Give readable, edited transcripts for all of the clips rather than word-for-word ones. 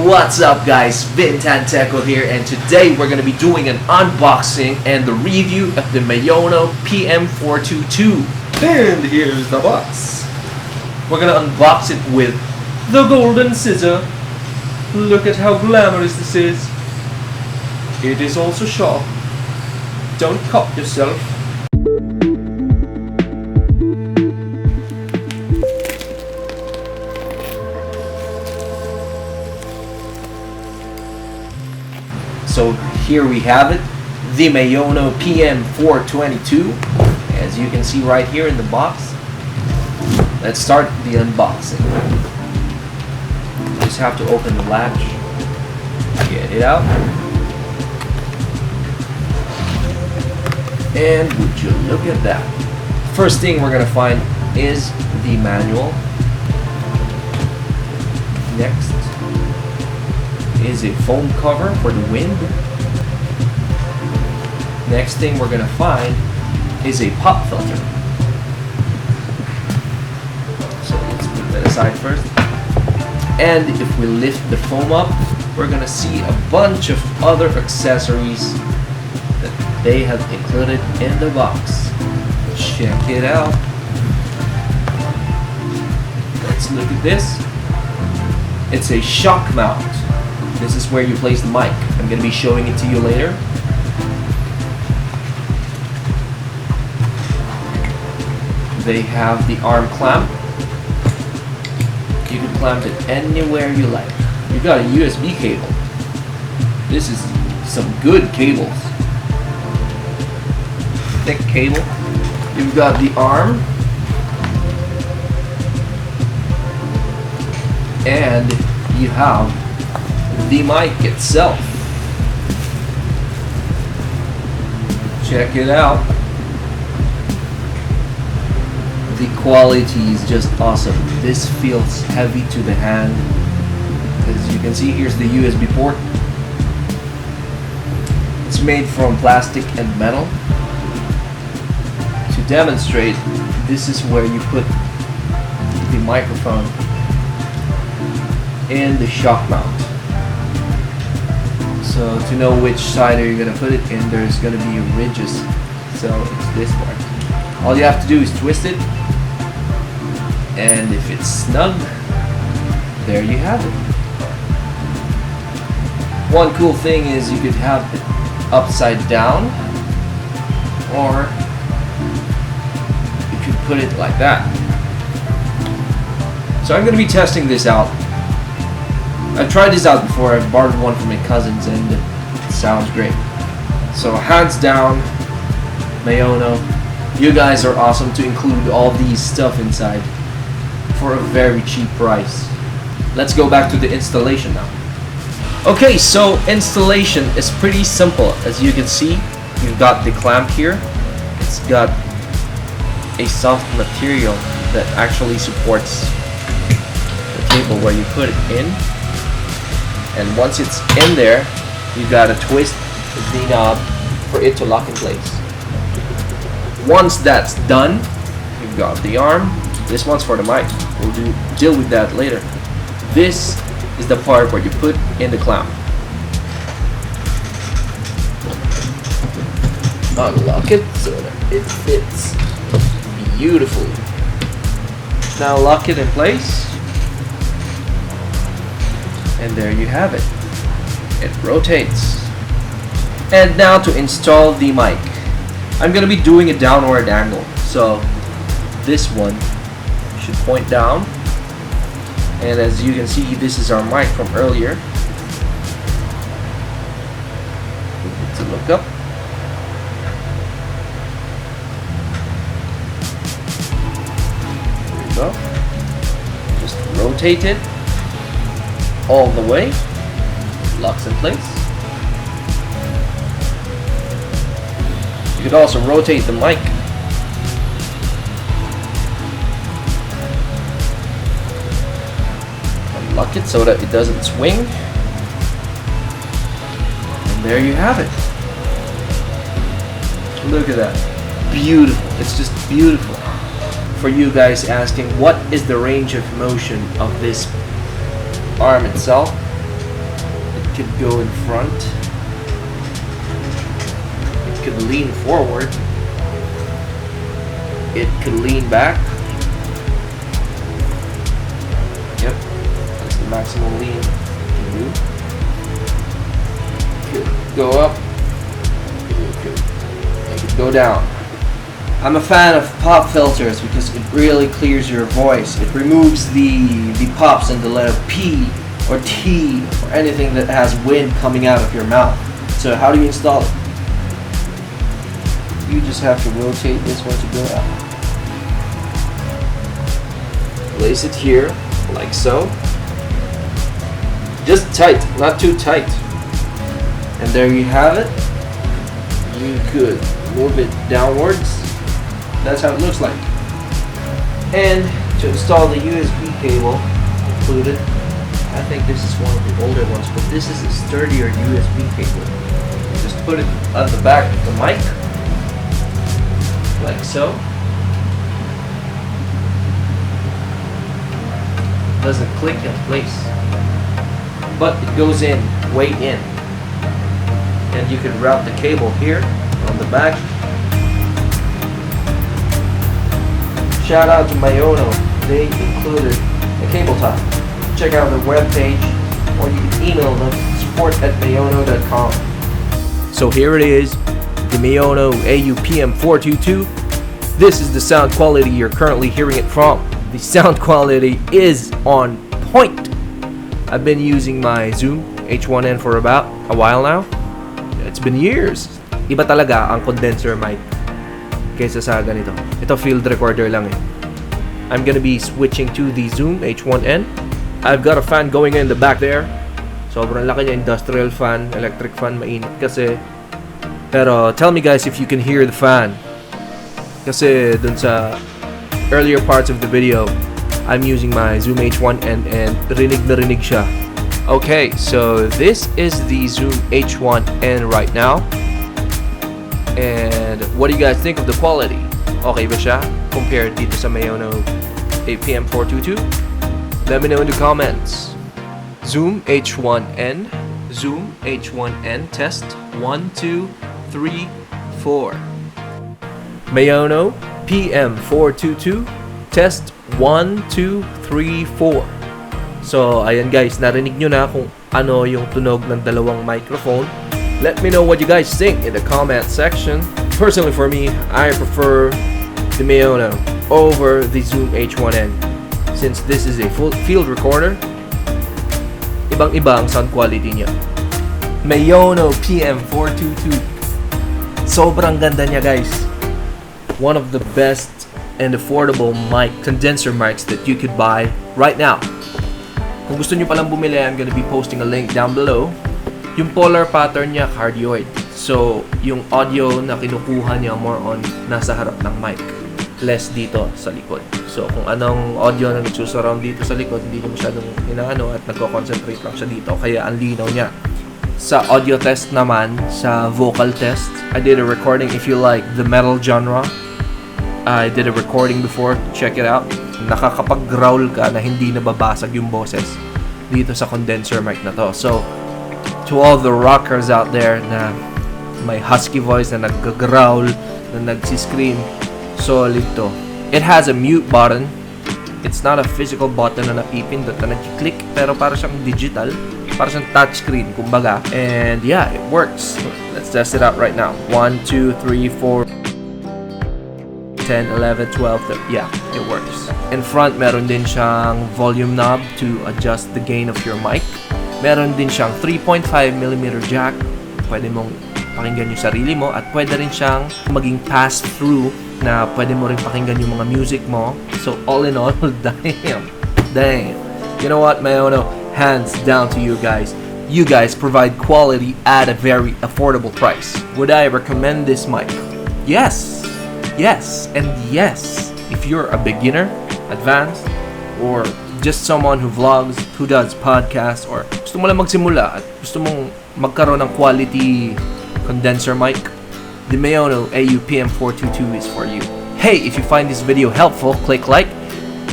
What's up guys, Vintanteco here, and today we're going to be doing an unboxing and the review of the Maono PM422. And here's the box. We're going to unbox it with the golden scissor. Look at how glamorous this is. It is also sharp. Don't cut yourself. So here we have it, the Maono PM422, as you can see right here in the box. Let's start the unboxing. Just have to open the latch, get it out, and would you look at that. First thing we're gonna find is the manual. Next is a foam cover for the wind. Next thing we're gonna find is a pop filter. So let's put that aside first. And if we lift the foam up, we're gonna see a bunch of other accessories that they have included in the box. Check it out. Let's look at this. It's a shock mount. This is where you place the mic. I'm going to be showing it to you later. They have the arm clamp. You can clamp it anywhere you like. You've got a USB cable. This is some good cables. Thick cable. You've got the arm. And you have the mic itself. Check it out. The quality is just awesome. This feels heavy to the hand. As you can see, here's the USB port. It's made from plastic and metal. To demonstrate, this is where you put the microphone in the shock mount. So to know which side are you going to put it in, there's going to be ridges. So it's this part. All you have to do is twist it, and if it's snug, there you have it. One cool thing is you could have it upside down, or you could put it like that. So I'm going to be testing this out. I've tried this out before. I've borrowed one from my cousins and it sounds great. So hands down, Maono, you guys are awesome to include all these stuff inside for a very cheap price. Let's go back to the installation now. Okay, so installation is pretty simple. As you can see, you've got the clamp here. It's got a soft material that actually supports the cable where you put it in. And once it's in there, you gotta twist the knob for it to lock in place. Once that's done, you've got the arm. This one's for the mic. We'll deal with that later. This is the part where you put in the clamp. Unlock it so that it fits beautifully. Now lock it in place. And there you have it. It rotates. And now to install the mic. I'm going to be doing a downward angle. So this one should point down. And as you can see, this is our mic from earlier. We need to look up. There we go. Just rotate it all the way. Locks in place. You could also rotate the mic. Unlock it so that it doesn't swing. And there you have it. Look at that. Beautiful. It's just beautiful. For you guys asking, what is the range of motion of this arm itself? could go in front. It could lean forward. It could lean back. Yep, that's the maximum lean you can do. Could go up. It could go down. I'm a fan of pop filters because it really clears your voice. It removes the pops in the letter P or T or anything that has wind coming out of your mouth. So how do you install it? You just have to rotate this one to go out. Place it here, like so. Just tight, not too tight. And there you have it. You could move it downwards. That's how it looks like. And to install the USB cable included, I think this is one of the older ones, but this is a sturdier USB cable. Just put it at the back of the mic, like so. Doesn't click in place, but it goes in, way in. And you can route the cable here on the back. Shout out to Maono, they included a cable tie. Check out their webpage, or you can email them, support@maono.com. So here it is, the Maono PM422. This is the sound quality you're currently hearing it from. The sound quality is on point. I've been using my Zoom H1N for about a while now. It's been years. Iba talaga ang condenser mic kaysa sa ganito. Ito field recorder lang eh. I'm gonna be switching to the Zoom H1N. I've got a fan going in the back there. Sobrang laki niya, industrial fan, electric fan, mainit kasi. Pero tell me guys if you can hear the fan. Kasi dun sa earlier parts of the video, I'm using my Zoom H1N and rinig na rinig siya. Okay, so this is the Zoom H1N right now. And what do you guys think of the quality? Okay ba siya compared dito sa Maono PM422? Let me know in the comments. Zoom H1N, Zoom H1N test 1, 2, 3, 4. Maono PM422 test 1, 2, 3, 4. So ayan guys, narinig nyo na kung ano yung tunog ng dalawang microphone. Let me know what you guys think in the comment section. Personally for me, I prefer the Maono over the Zoom H1N. Since this is a full field recorder, ibang-iba ang sound quality niya. Maono PM422. Sobrang ganda niya guys. One of the best and affordable mic condenser mics that you could buy right now. Kung gusto niyo palang bumili, I'm gonna be posting a link down below. Yung polar pattern niya, cardioid. So, yung audio na kinukuha niya more on nasa harap ng mic. Less dito sa likod. So, kung anong audio na nagsusurround dito sa likod, hindi niya masyadong inaano at nagko-concentrate lang siya dito. Kaya ang linaw niya. Sa audio test naman, sa vocal test, I did a recording if you like the metal genre. I did a recording before. Check it out. Nakakapag-growl ka na hindi nababasag yung boses dito sa condenser mic na to. So, to all the rockers out there na may husky voice na nag-growl, na nag-scream, solid to. It has a mute button. It's not a physical button na napipindot na nag-click, pero para siyang digital, para siyang touchscreen, kumbaga. And yeah, it works. Let's test it out right now. 1, 2, 3, 4, 10, 11, 12, 13. Yeah, it works. In front, meron din siyang volume knob to adjust the gain of your mic. Meron din siyang 3.5mm jack. Pwede mong pakinggan yung sarili mo at pwede rin siyang maging pass-through na pwede mo rin pakinggan yung mga music mo. So all in all, damn. You know what, Maono? Hands down to you guys. You guys provide quality at a very affordable price. Would I recommend this mic? Yes, and yes. If you're a beginner, advanced, or just someone who vlogs, who does podcasts, or gusto mo lang magsimula at gusto mong magkaroon ng quality condenser mic, the Maono PM422 is for you. Hey, if you find this video helpful, click like.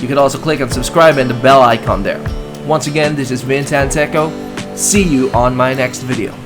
You can also click on subscribe and the bell icon there. Once again, this is Vince Anteco. See you on my next video.